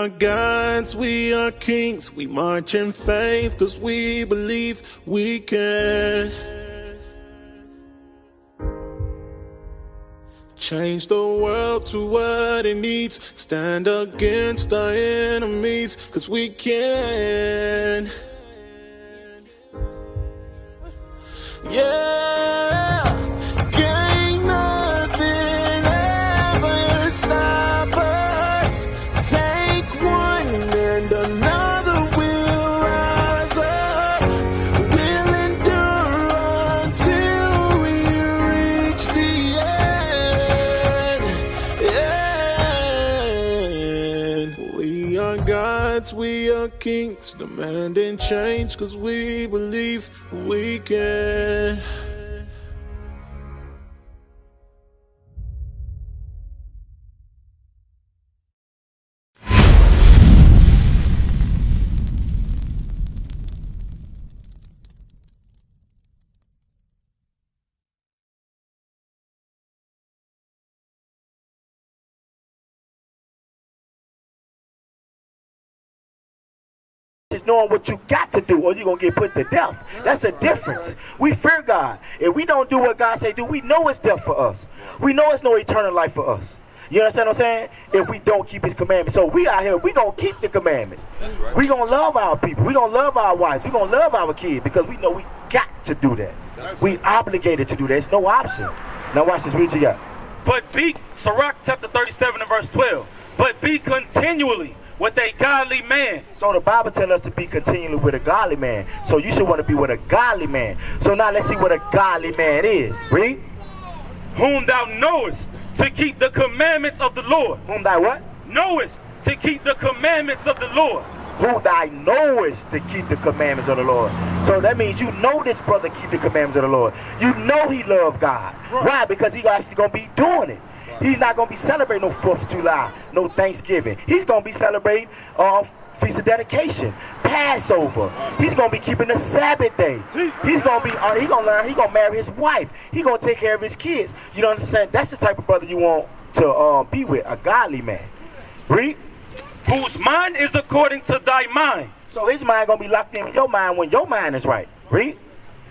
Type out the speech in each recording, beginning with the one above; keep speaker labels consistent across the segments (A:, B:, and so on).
A: are gods, we are kings. We march in faith cause we believe we can change the world to what it needs. Stand against our enemies cause we can. Yeah, can't nothing ever stop us. Take one and another will rise up. We'll endure until we reach the end. We are gods, we are kings, demanding change cause we believe we can.
B: Is knowing what you got to do or you're going to get put to death. That's a difference. We fear God. If we don't do what God say do, we know it's death for us. We know it's no eternal life for us. You understand what I'm saying? If we don't keep his commandments. So we out here, we going to keep the commandments. That's right. We going to love our people. We going to love our wives. We going to love our kids because we know we got to do that. That's we obligated to do that. It's no option. Now watch this. Read what you got.
C: But be, Sirach chapter 37 and verse 12. But be continually with a godly man.
B: So the Bible tells us to be continually with a godly man. So you should want to be with a godly man. So now let's see what a godly man is. Read.
C: Whom thou knowest to keep the commandments of the Lord.
B: Whom thou what?
C: Knowest to keep the commandments of the Lord.
B: Who thou knowest to keep the commandments of the Lord. So that means you know this brother keep the commandments of the Lord. You know he love God. Right. Why? Because he actually going to be doing it. He's not going to be celebrating no 4th of July, no Thanksgiving. He's going to be celebrating Feast of Dedication, Passover. He's going to be keeping the Sabbath day. He's going to be, he's going to learn, he's going to marry his wife. He's going to take care of his kids. You know what I'm saying? That's the type of brother you want to be with, a godly man. Read.
C: Whose mind is according to thy mind.
B: So his mind going to be locked in with your mind when your mind is right. Read.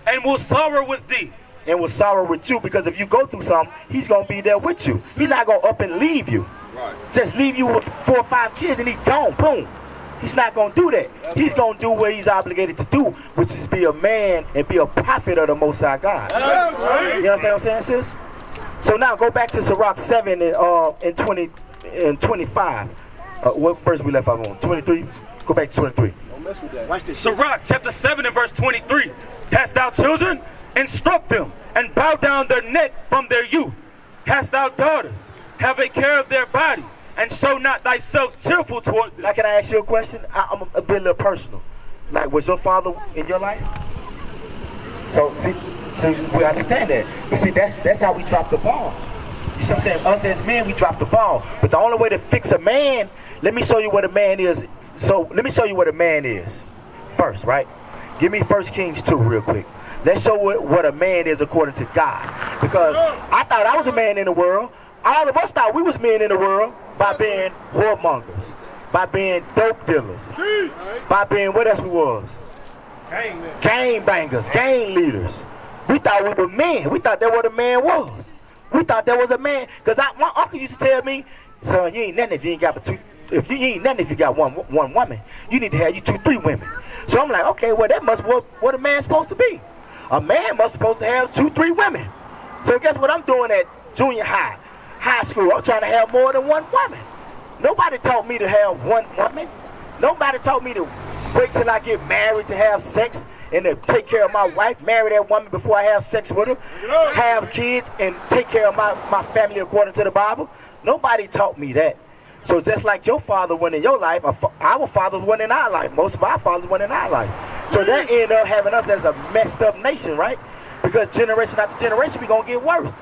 C: And will sorrow with thee.
B: And will sorrow with you, because if you go through something, he's going to be there with you. He's not going to up and leave you. Right. Just leave you with 4 or 5 kids and he's gone. Boom. He's not going to do that. He's going to do what he's obligated to do, which is be a man and be a prophet of the Most High God. Right. You understand what I'm saying, sis? So now go back to Sirach 7 and 20 and 25. What verse we left off on? 23? Go back to 23.
D: Don't mess with that.
C: Watch this. Sirach chapter 7 and verse 23. Hast thou children? Instruct them, and bow down their neck from their youth. Hast thou daughters? Have a care of their body, and show not thyself cheerful toward them.
B: Now, can I ask you a question? I'm a bit a little personal. Like, was your father in your life? So, see, we understand that. But see, that's how we drop the ball. You see what I'm saying? Us as men, we drop the ball. But the only way to fix a man, let me show you what a man is. So, let me show you what a man is first, right? Give me 1 Kings 2 real quick. Let's show what a man is according to God. Because I thought I was a man in the world. All of us thought we was men in the world by being whoremongers, by being dope dealers, by being, what else we was? Gang bangers, gang leaders. We thought we were men. We thought that's what a man was. We thought that was a man. Because my uncle used to tell me, son, you ain't nothing if you ain't got but two. If you ain't nothing if you got one woman. You need to have you 2, 3 women. So I'm like, okay, well that must be what a man's supposed to be. A man must supposed to have 2, 3 women. So guess what I'm doing at junior high, high school? I'm trying to have more than 1 woman. Nobody taught me to have 1 woman. Nobody taught me to wait till I get married to have sex and to take care of my wife, marry that woman before I have sex with her, have kids and take care of my family according to the Bible. Nobody taught me that. So just like your father went in your life, our fathers went in our life. Most of our fathers went in our life. So that ended up having us as a messed up nation, right? Because generation after generation, we're going to get worse.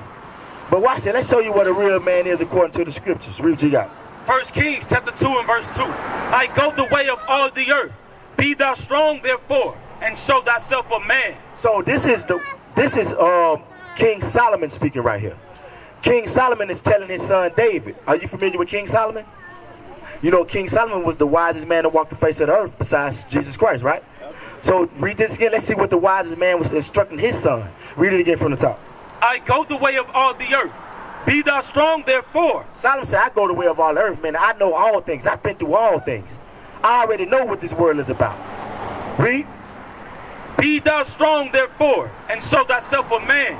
B: But watch it. Let's show you what a real man is according to the scriptures. Read what you got.
C: 1 Kings chapter 2 and verse 2. I go the way of all the earth. Be thou strong, therefore, and show thyself a man.
B: So this is King Solomon speaking right here. King Solomon is telling his son David. Are you familiar with King Solomon? You know, King Solomon was the wisest man to walk the face of the earth besides Jesus Christ, right? So read this again. Let's see what the wisest man was instructing his son. Read it again from the top.
C: I go the way of all the earth. Be thou strong, therefore.
B: Solomon said, I go the way of all the earth, man. I know all things. I've been through all things. I already know what this world is about. Read.
C: Be thou strong, therefore, and show thyself a man,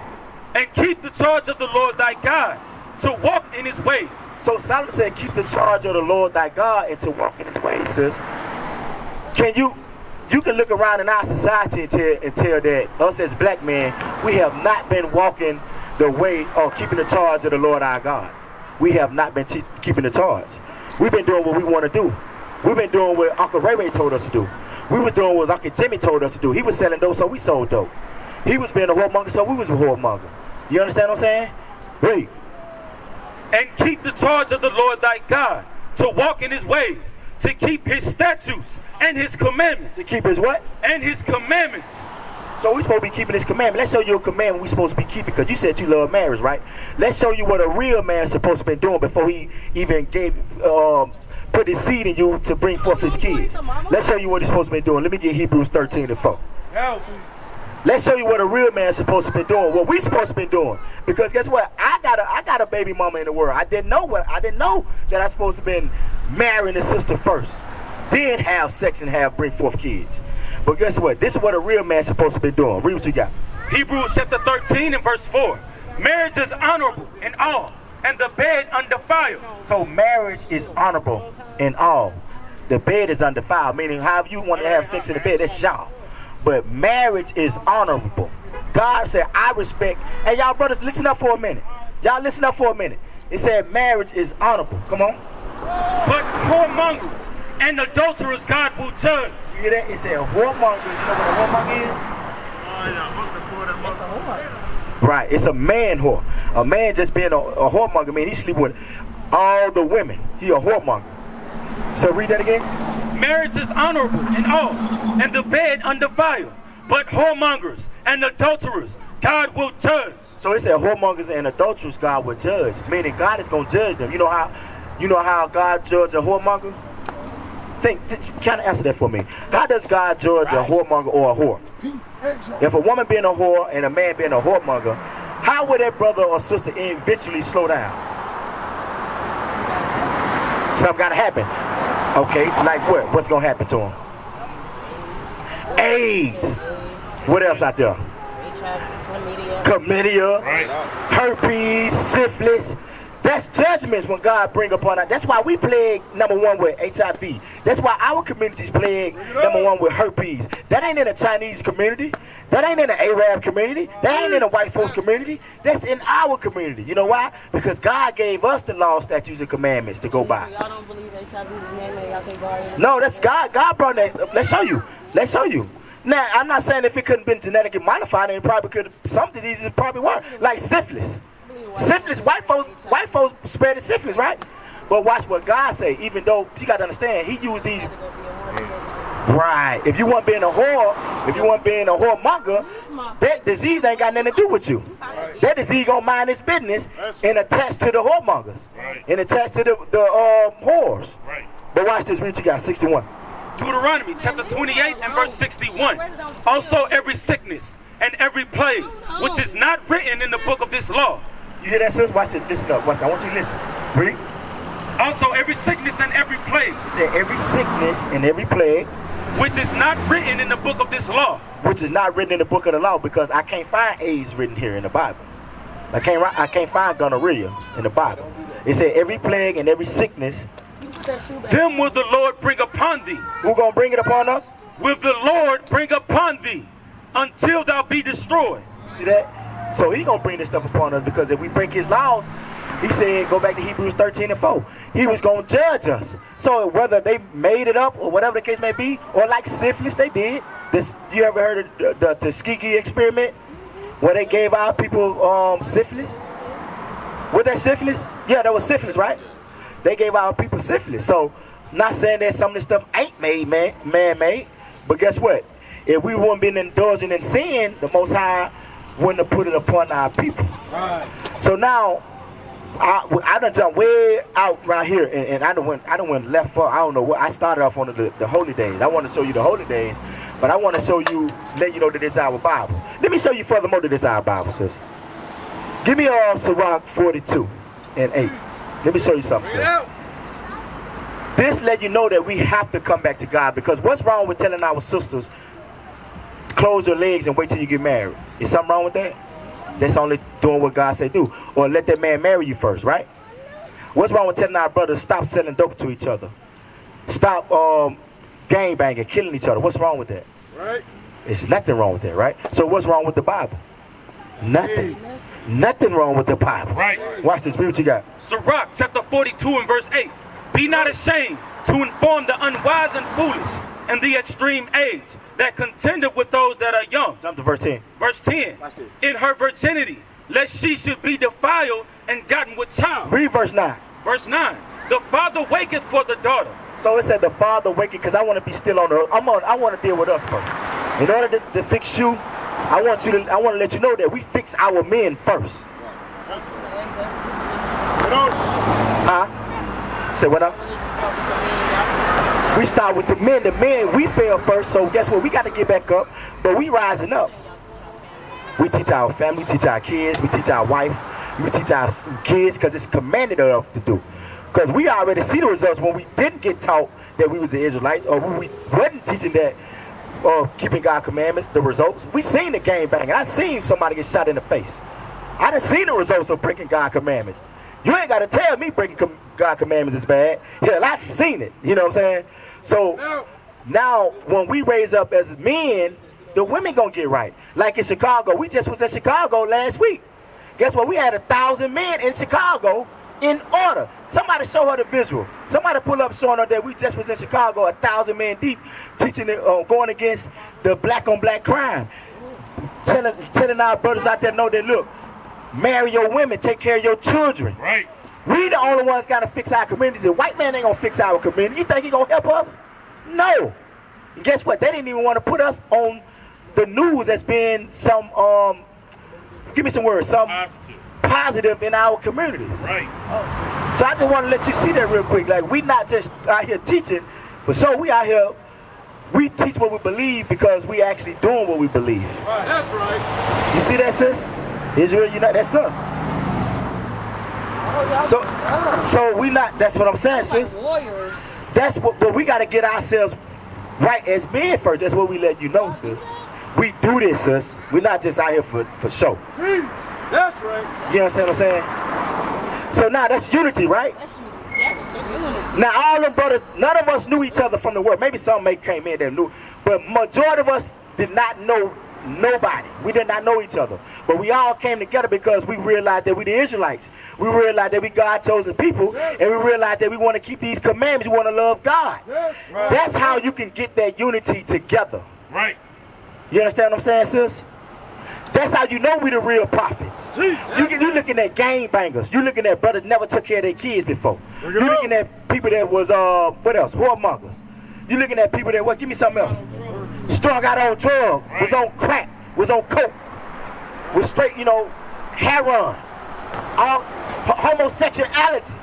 C: and keep the charge of the Lord thy God, to walk in his ways.
B: So Solomon said, keep the charge of the Lord thy God and to walk in his ways, sis. Can you can look around in our society and tell that us as black men, we have not been walking the way or keeping the charge of the Lord our God. We have not been keeping the charge. We've been doing what we want to do. We've been doing what Uncle Ray Ray told us to do. We was doing what Uncle Jimmy told us to do. He was selling dope, so we sold dope. He was being a whoremonger, so we was a whoremonger. You understand what I'm saying? Read.
C: And keep the charge of the Lord thy God, to walk in his ways, to keep his statutes and his commandments.
B: To keep his what?
C: And his commandments.
B: So we're supposed to be keeping his commandment. Let's show you a commandment we're supposed to be keeping, because you said you love marriage, right? Let's show you what a real man is supposed to be doing before he even put his seed in you to bring forth his kids. Let's show you what he's supposed to be doing. Let me get Hebrews 13:4. Let's show you what a real man is supposed to be doing, what we supposed to be doing. Because guess what? I got a baby mama in the world. I didn't know that I supposed to be marrying a sister first, then have sex and bring forth kids. But guess what? This is what a real man is supposed to be doing. Read what you got.
C: Hebrews chapter 13 and verse 4. Marriage is honorable in all, and the bed undefiled.
B: So marriage is honorable in all. The bed is undefiled, meaning however you want to have sex in the bed, that's y'all. But marriage is honorable. God said, I respect. Hey, y'all brothers, listen up for a minute. Y'all listen up for a minute. It said marriage is honorable. Come on.
C: But whoremongers and adulterers God will judge.
B: You hear that? It said whoremongers. You know what a whoremonger is? Right. It's a man whore. A man just being a whoremonger, man, he sleep with all the women. He a whoremonger. So read that again.
C: Marriage is honorable in all, and the bed undefiled. But whoremongers and adulterers God will judge.
B: So it said whoremongers and adulterers God will judge, meaning God is going to judge them. You know how God judge a whoremonger? Kind of answer that for me. How does God judge a whoremonger or a whore? If a woman being a whore and a man being a whoremonger, how would that brother or sister eventually slow down? Something got to happen. Okay, like what? What's going to happen to him? AIDS. What else out there? Chlamydia, herpes, syphilis. That's judgments when God bring upon us. That's why we plague number one with HIV. That's why our communities plague number one with herpes. That ain't in a Chinese community. That ain't in an Arab community. That ain't in a white folks community. That's in our community. You know why? Because God gave us the law, statutes, and commandments to go by.
D: Y'all don't believe HIV is man-made? Y'all think God?
B: No, that's God. God brought that. Let's show you. Let's show you. Now, I'm not saying if it couldn't been genetically modified, it probably could. Some diseases probably weren't, like syphilis. Syphilis, white folks spread the syphilis, right? But watch what God say. Even though you got to understand, He used these. Right. If you want being a whoremonger, that disease ain't got nothing to do with you. That disease gonna mind its business and attach to the whoremongers and attach to the whores. But watch this. Read what you got. 61.
C: Deuteronomy chapter 28 and verse 61. Also every sickness and every plague which is not written in the book of this law.
B: You hear that, sis? Watch this. Listen up. Watch this. I want you to listen. Read.
C: Also every sickness and every plague.
B: He said every sickness and every plague.
C: Which is not written in the book of this law.
B: Which is not written in the book of the law, because I can't find AIDS written here in the Bible. I can't find gonorrhea in the Bible. It said every plague and every sickness.
C: Them will the Lord bring upon thee.
B: Who gonna bring it upon us?
C: Will the Lord bring upon thee until thou be destroyed.
B: See that? So He gonna bring this stuff upon us, because if we break His laws, He said, go back to Hebrews 13:4. He was gonna judge us. So whether they made it up or whatever the case may be, or like syphilis, they did. You ever heard of the Tuskegee experiment, where they gave our people syphilis? Was that syphilis? Yeah, that was syphilis, right? They gave our people syphilis. So, not saying that some of this stuff ain't man-made, but guess what? If we wouldn't been indulging in sin, the Most High wouldn't have put it upon our people. Right. So now, I done jumped way out right here, and I done went left far. I don't know what. I started off on the holy days. I want to show you the holy days, but I want to show you, let you know that this is our Bible. Let me show you furthermore that this is our Bible, sis. Give me Sirach 42 and 8. Let me show you something, sis. This let you know that we have to come back to God, because what's wrong with telling our sisters, close your legs and wait till you get married? Is something wrong with that? That's only doing what God said do. Or let that man marry you first, right? What's wrong with telling our brothers, stop selling dope to each other? Stop gang banging, killing each other? What's wrong with that?
A: Right.
B: There's nothing wrong with that, right? So what's wrong with the Bible? Nothing. Nothing wrong with the Bible.
A: Right.
B: Watch this. Read what you got.
C: Sirach chapter 42 and verse 8. Be not ashamed to inform the unwise and foolish in the extreme age, that contendeth with those that are young.
B: Jump to verse 10.
C: Verse 10.
B: Watch this.
C: In her virginity, lest she should be defiled and gotten with child.
B: Read verse 9.
C: Verse 9. The father waketh for the daughter.
B: So it said the father waking, because I want to be still on the. I want to deal with us first. In order to fix you, I want to let you know that we fix our men first. Say what up? We start with the men. The men, we fail first, so guess what? We got to get back up, but we rising up. We teach our family, we teach our kids, we teach our wife, we teach our kids, because it's commanded of us to do. Because we already see the results when we didn't get taught that we was the Israelites, or when we wasn't teaching that, keeping God's commandments, the results. We seen the gang banging. I seen somebody get shot in the face. I done seen the results of breaking God's commandments. You ain't got to tell me breaking God's commandments is bad. Hell, I've seen it. You know what I'm saying? So now when we raise up as men, the women gonna get right. Like in Chicago, we just was in Chicago last week. Guess what? We had 1,000 men in Chicago in order. Somebody show her the visual. Somebody pull up showing her that we just was in Chicago, 1,000 men deep, teaching it, going against the black on black crime. Telling our brothers out there know that, look, marry your women, take care of your children.
A: Right.
B: We the only ones got to fix our community. The white man ain't gonna fix our community. You think he gonna help us? No. And guess what? They didn't even want to put us on the news as being some give me some words, some positive in our communities.
A: Right.
B: So I just want to let you see that real quick. Like, we not just out here teaching, for sure we out here, we teach what we believe because we actually doing what we believe.
A: Right, that's right.
B: You see that, sis? Israel, that's us. So we not, that's what I'm saying, sis.
D: Warriors.
B: That's what, but we got to get ourselves right as men first. That's what we let you know, sis. We do this, sis. We're not just out here for show.
A: That's right.
B: You understand what I'm saying? So now that's unity, right?
D: That's unity.
B: Now all them brothers, none of us knew each other from the world. Maybe some came in that knew, but majority of us did not know nobody. We did not know each other. But we all came together because we realized that we the Israelites. We realized that we God chosen people, and we realized that we want to keep these commandments. We want to love God.
A: Yes. Right.
B: That's how you can get that unity together.
A: Right.
B: You understand what I'm saying, sis? That's how you know we the real prophets. You looking at gang bangers. You looking at brothers never took care of their kids before. You looking at people that was what else? Whoremongers. You looking at people that what? Give me something else. Strung out on drugs, was on crack, was on coke, was straight, heroin, all homosexuality.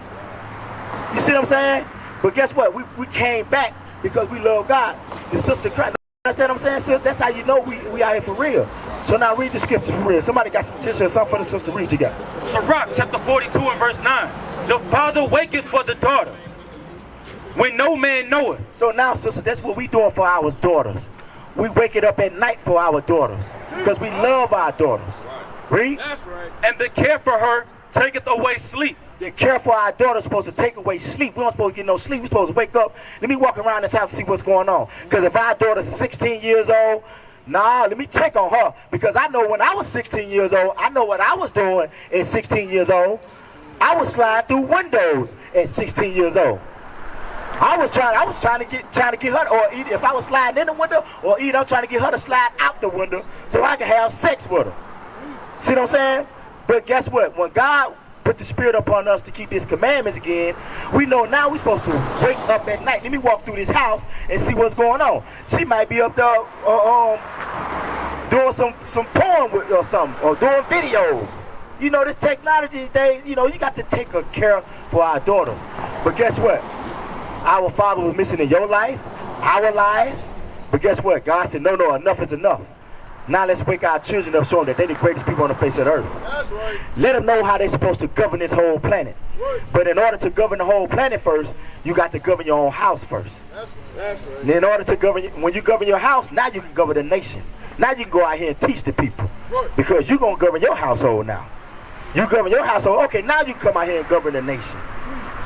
B: You see what I'm saying? But guess what? We came back because we love God. The sister Christ. Understand what I'm saying, sis? That's how you know we out here for real. So now read the scripture for real. Somebody got some tissue or something for the sister. Read you got.
C: Sirach chapter 42 and verse 9. The father waketh for the daughter, when no man knoweth.
B: So now, sister, that's what we doing for our daughters. We wake it up at night for our daughters because we love our daughters. Read.
A: That's right.
C: And the care for her taketh away sleep.
B: The care for our daughters supposed to take away sleep. We don't supposed to get no sleep. We supposed to wake up. Let me walk around this house and see what's going on. Because if our daughter's 16 years old, let me check on her. Because I know when I was 16 years old, I know what I was doing at 16 years old. I was sliding through windows at 16 years old. I was trying to get her, or either if I was sliding in the window, or either I'm trying to get her to slide out the window so I can have sex with her. See what I'm saying? But guess what? When God put the spirit upon us to keep his commandments again, we know now we're supposed to wake up at night. Let me walk through this house and see what's going on. She might be up there doing some porn or something, or doing videos. You know, this technology, you got to take care for our daughters. But guess what? Our father was missing in your life, our lives. But guess what? God said, no, enough is enough. Now let's wake our children up, show them that they're the greatest people on the face of the earth.
A: That's right.
B: Let them know how they're supposed to govern this whole planet.
A: Right.
B: But in order to govern the whole planet first, you got to govern your own house first.
A: That's right.
B: And in order to govern, when you govern your house, now you can govern the nation. Now you can go out here and teach the people.
A: Right.
B: Because you're going to govern your household now. You govern your household, okay, now you can come out here and govern the nation.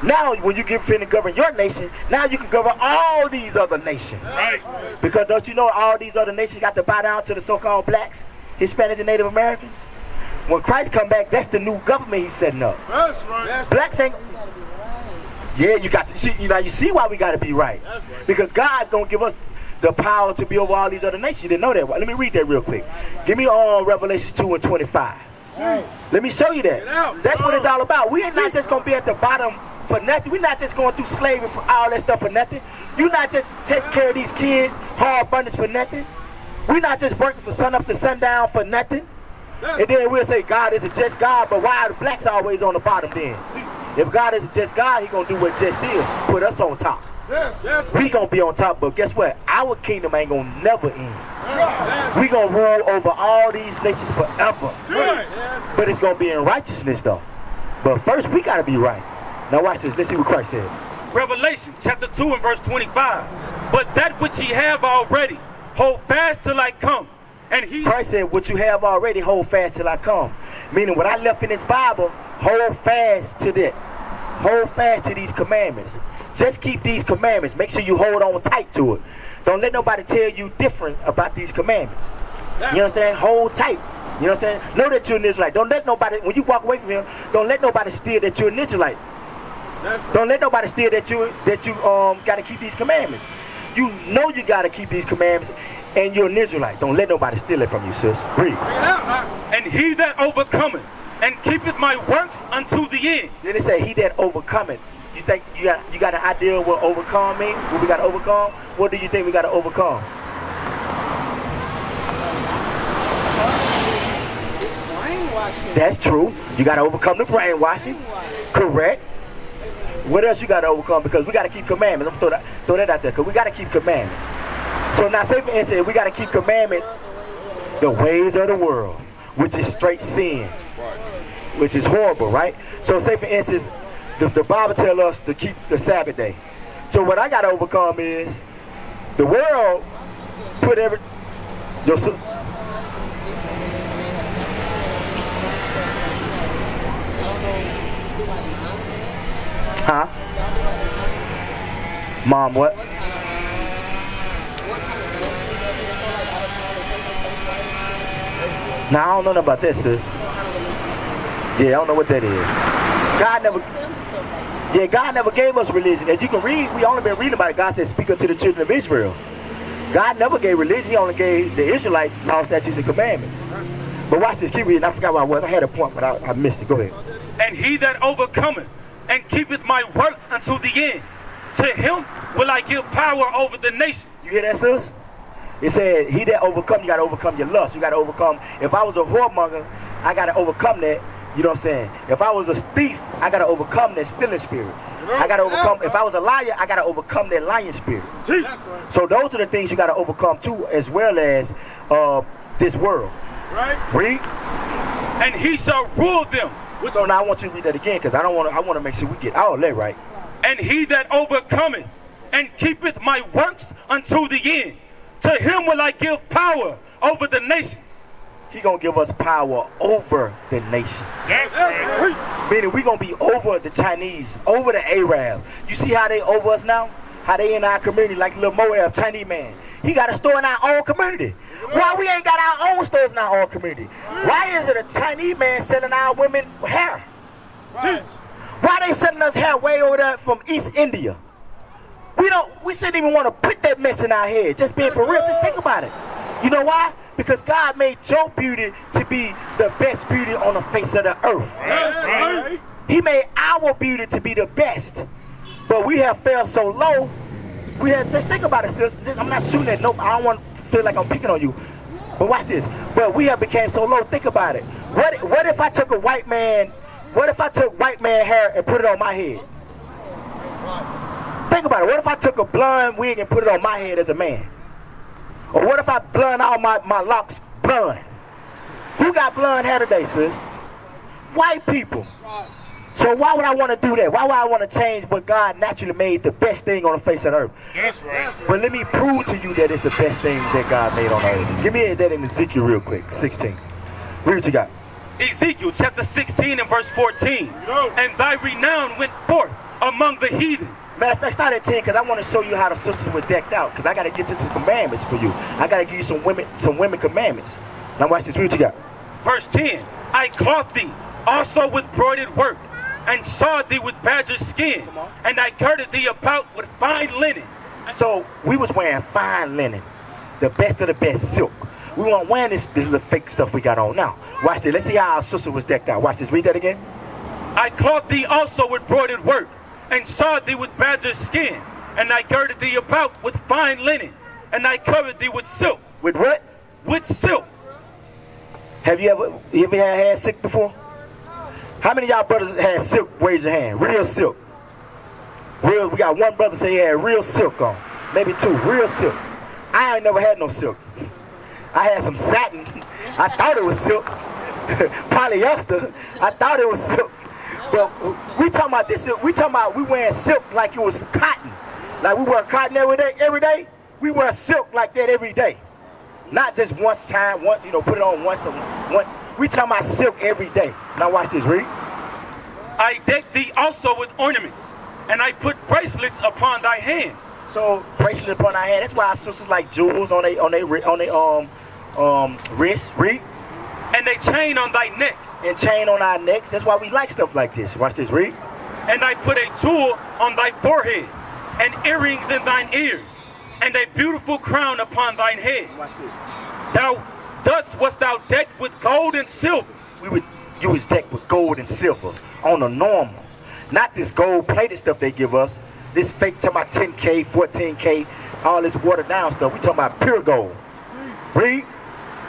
B: Now, when you get finna govern your nation, now you can govern all these other nations.
A: Right.
B: Because don't you know all these other nations got to bow down to the so-called blacks, Hispanics, and Native Americans? When Christ come back, that's the new government he's setting up.
A: That's right.
B: Blacks ain't... Yeah, you got to see, you see why we got to be right.
A: That's right.
B: Because God don't give us the power to be over all these other nations. You didn't know that. Let me read that real quick. Give me Revelation 2 and 25.
A: Right.
B: Let me show you that. That's what it's all about. We ain't not just going to be at the bottom for nothing. We're not just going through slavery for all that stuff for nothing. You're not just taking care of these kids, hard abundance for nothing. We're not just working from sun up to sundown for nothing. And then we'll say God is a just God, but why are the blacks always on the bottom then? If God is a just God, he going to do what just is, put us on top.
A: Yes.
B: We going to be on top, but guess what? Our kingdom ain't going to never end. We going to rule over all these nations forever. But it's going to be in righteousness though. But first we got to be right. Now watch this. Let's see what Christ said.
C: Revelation chapter 2 and verse 25. But that which ye have already, hold fast till I come. And he...
B: Christ said, what you have already, hold fast till I come. Meaning what I left in this Bible, hold fast to that. Hold fast to these commandments. Just keep these commandments. Make sure you hold on tight to it. Don't let nobody tell you different about these commandments. You understand? Hold tight. You understand? Know that you're an Israelite. Don't let nobody, when you walk away from him, don't let nobody steer that you're an Israelite. Don't let nobody steer that you got to keep these commandments. You know you got to keep these commandments, and you're an Israelite. Don't let nobody steal it from you, sis. Read.
C: And he that overcometh and keepeth my works unto the end.
B: Then it say, he that overcometh. You think you got an idea of what overcome means? What we got to overcome? What do you think we got to overcome? That's true. You got to overcome the brainwashing. Correct. What else you got to overcome? Because we got to keep commandments. I'm going to throw that out there because we got to keep commandments. So now say for instance, we got to keep commandments, the ways of the world, which is straight sin, which is horrible, right? So say for instance, the Bible tells us to keep the Sabbath day. So what I got to overcome is the world put Huh? Mom, what? Now, I don't know nothing about this, sis. Yeah, I don't know what that is. God never gave us religion. As you can read, we only been reading about it. God said, speak unto the children of Israel. God never gave religion. He only gave the Israelites law, statutes, and commandments. But watch this. Keep reading. I forgot where I was. I had a point, but I missed it. Go ahead.
C: And he that overcometh and keepeth my works unto the end, to him will I give power over the nations.
B: You hear that, sis? It said, he that overcome, you got to overcome your lust. You got to overcome. If I was a whoremonger, I got to overcome that. You know what I'm saying? If I was a thief, I got to overcome that stealing spirit. I got to overcome. If I was a liar, I got to overcome that lying spirit. So those are the things you got to overcome too, as well as this world.
A: Right.
B: Read.
C: And he shall rule them.
B: So now I want you to read that again because I want to make sure we get all that right.
C: And he that overcometh and keepeth my works unto the end, to him will I give power over the nations.
B: He gonna give us power over the nations.
A: That's right.
B: Meaning we gonna be over the Chinese, over the Arab. You see how they over us now? How they in our community like little Moab, Chinese man. He got a store in our own community. Why we ain't got our own stores in our own community? Why is it a Chinese man selling our women hair? Why they selling us hair way over there from East India? We shouldn't even want to put that mess in our head. Just being for real, just think about it. You know why? Because God made your beauty to be the best beauty on the face of the earth.
A: Right.
B: He made our beauty to be the best. But we have fell so low. Let's think about it, sis. I'm not shooting at nobody. I don't want to feel like I'm picking on you. But watch this. But we have become so low. Think about it. What if I took a white man? What if I took white man hair and put it on my head? Think about it. What if I took a blonde wig and put it on my head as a man? Or what if I blonde all my locks blonde? Who got blonde hair today, sis? White people. So why would I want to do that? Why would I want to change what God naturally made the best thing on the face of the earth?
E: That's right.
B: But let me prove to you that it's the best thing that God made on earth. Give me that in Ezekiel real quick, 16. Read what you got.
C: Ezekiel chapter 16 and verse 14. And thy renown went forth among the heathen.
B: Matter of fact, start at 10 because I want to show you how the sisters was decked out. Because I got to get to some commandments for you. I got to give you some women commandments. Now watch this. Read what you got.
C: Verse 10. I clothed thee also with broidered work, and shod thee with badger's skin, and I girded thee about with fine linen.
B: So we was wearing fine linen, the best of the best silk. We weren't wearing this little fake stuff we got on now. Watch this. Let's see how our sister was decked out. Watch this. Read that again.
C: I clothed thee also with broidered work, and shod thee with badger's skin, and I girded thee about with fine linen, and I covered thee with silk.
B: With what?
C: With silk.
B: Have you ever had silk before? How many of y'all brothers had silk? Raise your hand. Real silk. Real. We got one brother say he had real silk on. Maybe two. Real silk. I ain't never had no silk. I had some satin. I thought it was silk. Polyester. I thought it was silk. But we talking about this silk. We talking about we wearing silk like it was cotton. Like we wear cotton every day. We wear silk like that every day. Not just once time. Put it on once. We talking about silk every day. Now watch this, read.
C: I decked thee also with ornaments, and I put bracelets upon thy hands.
B: So bracelets upon our hand. That's why our sisters like jewels on their wrist. Read.
C: And a chain on thy neck.
B: And chain on our necks. That's why we like stuff like this. Watch this, read.
C: And I put a jewel on thy forehead, and earrings in thine ears, and a beautiful crown upon thine head.
B: Watch this.
C: Thus wast thou decked with gold and silver.
B: You was decked with gold and silver on the normal. Not this gold-plated stuff they give us. This fake talking about 10K, 14K, all this watered down stuff. We talking about pure gold. Read.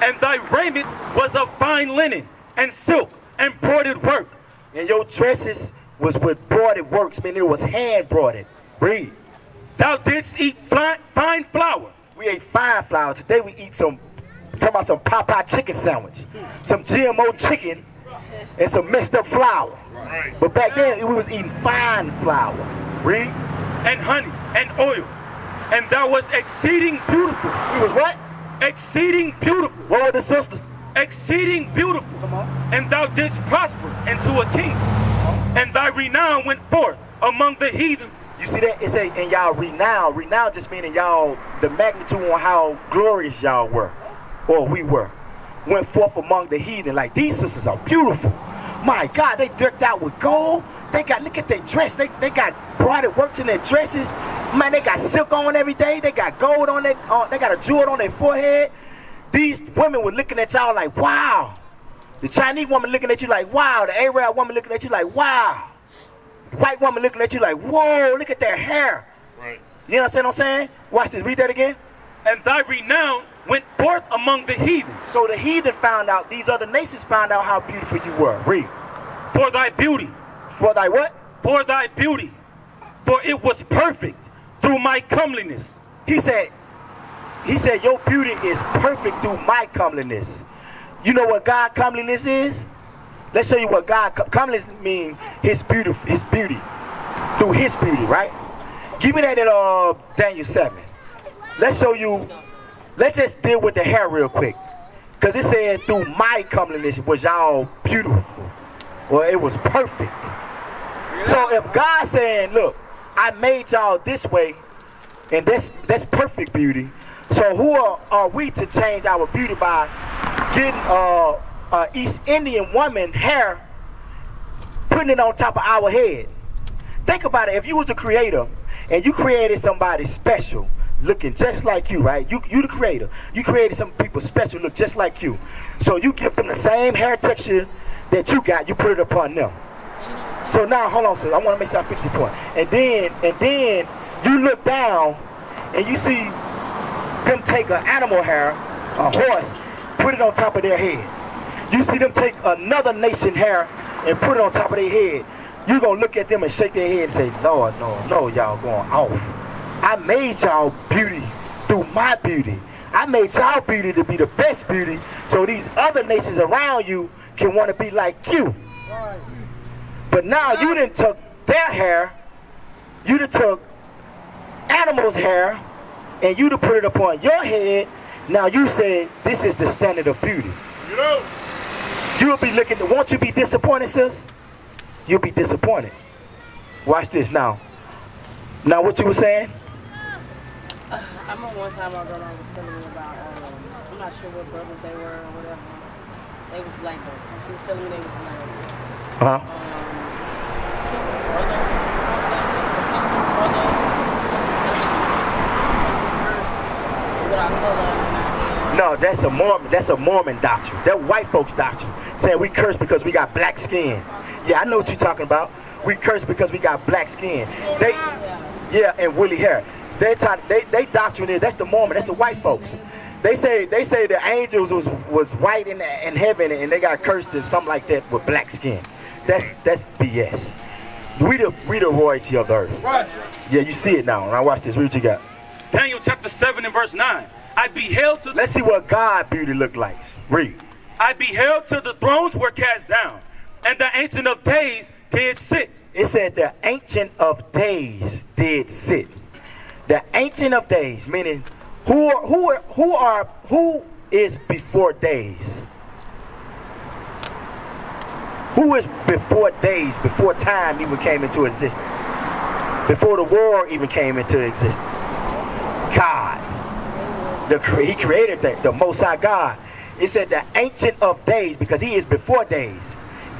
C: And thy raiment was of fine linen and silk and broidered work.
B: And your dresses was with broidered works, meaning it was hand broidered. Read.
C: Thou didst eat fine flour.
B: We ate fine flour. Today we eat some Popeye chicken sandwich, some GMO chicken, and some messed up flour.
E: Right.
B: But back then we was eating fine flour. Read.
C: And honey and oil. And thou wast exceeding beautiful.
B: We was what?
C: Exceeding beautiful.
B: What were the sisters?
C: Exceeding beautiful.
B: Come on.
C: And thou didst prosper into a king. And thy renown went forth among the heathen.
B: You see that? It say, and y'all renown. Renown just meaning y'all, the magnitude on how glorious y'all were, or we were, went forth among the heathen. Like, these sisters are beautiful. My God, they decked out with gold. They got, look at their dress. They got broidered works in their dresses. Man, they got silk on every day. They got gold on their, they got a jewel on their forehead. These women were looking at y'all like, wow. The Chinese woman looking at you like, wow. The Arab woman looking at you like, wow. White woman looking at you like, whoa, look at their hair.
E: Right.
B: You know what I'm saying? Watch this, read that again.
C: And thy renown went forth among the heathen.
B: So the heathen found out, these other nations found out how beautiful you were. Read.
C: For thy beauty.
B: For thy what?
C: For thy beauty. For it was perfect through my comeliness.
B: He said, your beauty is perfect through my comeliness. You know what God comeliness is? Let's show you what God comeliness means. His beauty through His beauty, right? Give me that in Daniel 7. Let's show you. Let's just deal with the hair real quick, because it said through my comeliness was y'all beautiful, or it was perfect. So if God's saying, look, I made y'all this way, and that's perfect beauty. So who are we to change our beauty by getting East Indian woman hair, putting it on top of our head? Think about it. If you was a creator and you created somebody special looking just like you, right? You the creator. You created some people special look just like you. So you give them the same hair texture that you got, you put it upon them. So now, hold on, sir. I want to make sure I fix your point. And then you look down and you see them take an animal hair, a horse, put it on top of their head. You see them take another nation hair and put it on top of their head. You're going to look at them and shake their head and say, Lord, no, y'all going off. I made y'all beauty through my beauty. I made y'all beauty to be the best beauty so these other nations around you can want to be like you. But now you done took their hair, you done took animals' hair, and you done put it upon your head. Now you say this is the standard of beauty. You'll be looking, won't you be disappointed, sis? You'll be disappointed. Watch this now. Now what you were saying?
D: I remember one time my grandma was telling me about, I'm not sure what brothers they were or whatever. They was like, she was telling me they was like,
B: No, that's a Mormon doctrine. That white folks doctrine. Saying we curse because we got black skin. Yeah, I know what you're talking about. We curse because we got black skin. And woolly hair. They doctrine is, that's the Mormon, that's the white folks. They say the angels was white in heaven and they got cursed or something like that with black skin. That's BS. We the royalty of the earth.
C: Right.
B: Yeah, you see it now. Now watch this. Read what you got.
C: Daniel chapter 7 and verse 9. I beheld to
B: Let's see what God beauty looked like. Read.
C: I beheld till the thrones were cast down, and the Ancient of Days did sit.
B: It said the Ancient of Days did sit. The Ancient of Days, meaning who is before days? Who is before days, before time even came into existence? Before the world even came into existence? God. He created the Most High God. It said the Ancient of Days, because he is before days,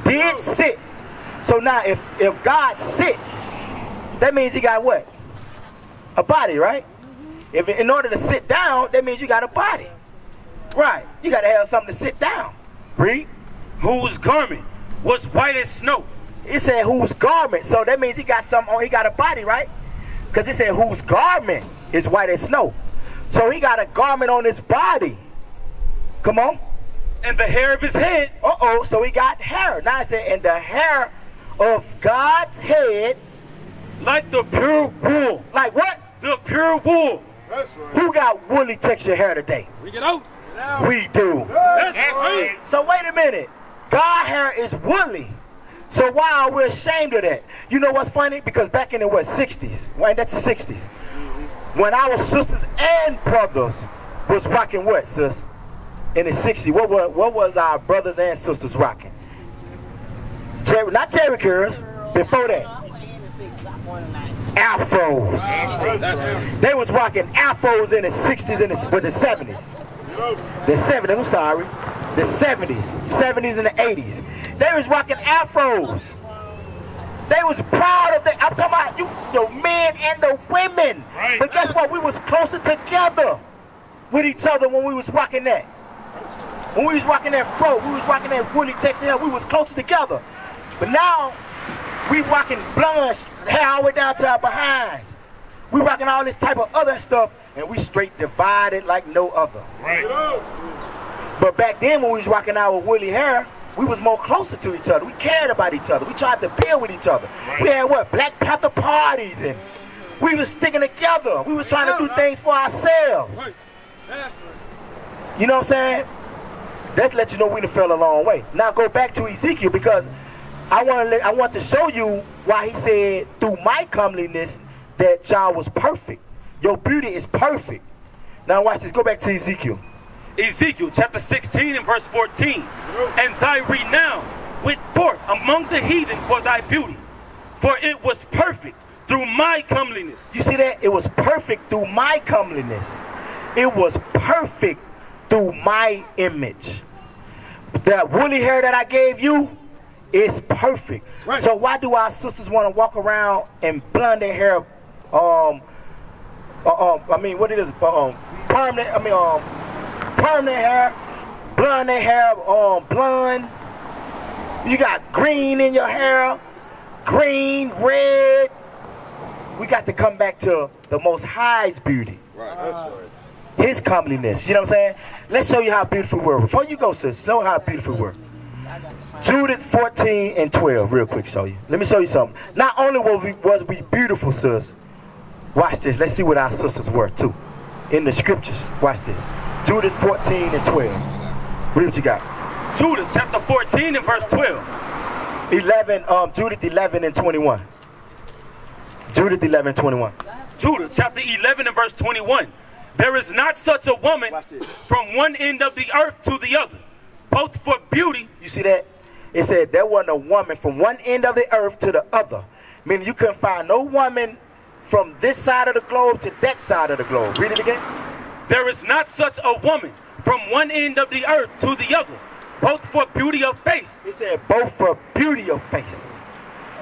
B: did sit. So now if God sit, that means he got what? A body, right? If in order to sit down, that means you got a body. Right. You got to have something to sit down. Read.
C: Whose garment was white as snow.
B: It said whose garment. So that means he got something on, he got a body, right? Because it said whose garment is white as snow. So he got a garment on his body. Come on.
C: And the hair of his head.
B: So he got hair. Now it said, and the hair of God's head.
C: Like the pure wool.
B: Like what?
C: The pure wool.
A: That's right.
B: Who got woolly texture hair today?
C: We get out.
B: We do.
C: That's right.
B: So wait a minute. God's hair is woolly. So why are we ashamed of that? You know what's funny? Because back in the 60s, right? That's the 60s. When our sisters and brothers was rocking what, sis? In the 60s, what was our brothers and sisters rocking? Not terry curls. Before that, afros. They was rocking afros in the 60s and the 70s. The 70s, I'm sorry. The 70s and the 80s. They was rocking afros. They was proud of that. I'm talking about you, the men and the women. Right. But guess what? We was closer together with each other when we was rocking that. When we was rocking that fro, we was rocking that woolly texture hair, we was closer together. But now, we rocking blonde hair all the way down to our behinds. We rocking all this type of other stuff, and we straight divided like no other.
A: Right.
B: But back then when we was rocking our woolly hair, we was more closer to each other. We cared about each other. We tried to build with each other. Right. We had what? Black Panther parties, and we was sticking together. We was trying to do things for ourselves.
A: Right.
B: You know what I'm saying? That's let you know we done fell a long way. Now go back to Ezekiel, because I want to show you why he said through my comeliness that y'all was perfect. Your beauty is perfect. Now watch this. Go back to Ezekiel.
C: Ezekiel chapter 16 and verse 14. And thy renown went forth among the heathen for thy beauty, for it was perfect through my comeliness.
B: You see that? It was perfect through my comeliness. It was perfect through my image. That woolly hair that I gave you is perfect. Right. So why do our sisters want to walk around and blonde their hair? Permanent hair, blonde their hair, blonde. You got green in your hair, green, red. We got to come back to the Most High's beauty.
A: Right, that's right.
B: His comeliness. You know what I'm saying? Let's show you how beautiful we were. Before you go, sis, show how beautiful we were. Judith 14 and 12, real quick, show you. Let me show you something. Not only was we beautiful, sis. Watch this. Let's see what our sisters were too. In the scriptures. Watch this. Judith 14 and 12. Read what you got.
C: Judith chapter 14 and verse 12.
B: Judith 11 and 21. Judith 11 and 21.
C: Judith chapter 11 and verse 21. There is not such a woman from one end of the earth to the other, both for beauty.
B: You see that? It said there wasn't a woman from one end of the earth to the other. Meaning you couldn't find no woman from this side of the globe to that side of the globe. Read it again.
C: There is not such a woman from one end of the earth to the other, both for beauty of face.
B: It said both for beauty of face.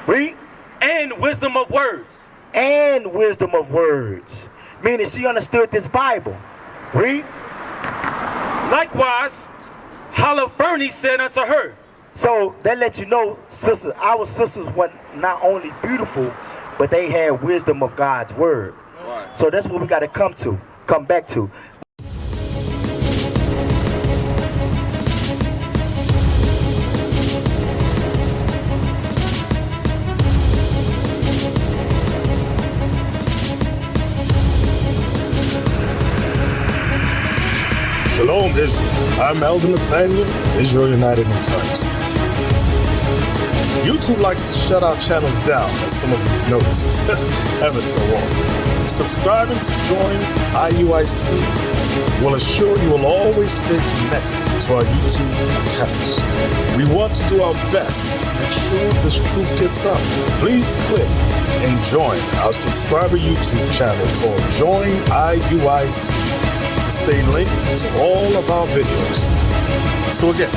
B: Read.
C: And wisdom of words.
B: And wisdom of words. Meaning she understood this Bible. Read.
C: Likewise, Holofernes said unto her.
B: So that lets you know, sisters, our sisters were not only beautiful, but they had wisdom of God's word. Right. So that's what we got to come back to.
A: Shalom, Israel. I'm Elder Nathanyel of Israel United in Christ. YouTube likes to shut our channels down, as some of you have noticed, ever so often. Subscribing to join IUIC will assure you will always stay connected to our YouTube accounts. We want to do our best to make sure this truth gets out. Please click and join our subscriber YouTube channel called Join IUIC to stay linked to all of our videos. So again,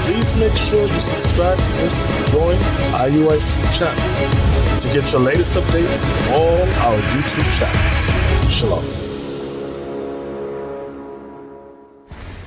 A: please make sure you subscribe to this Join IUIC channel to get your latest updates from all our YouTube channels. Shalom.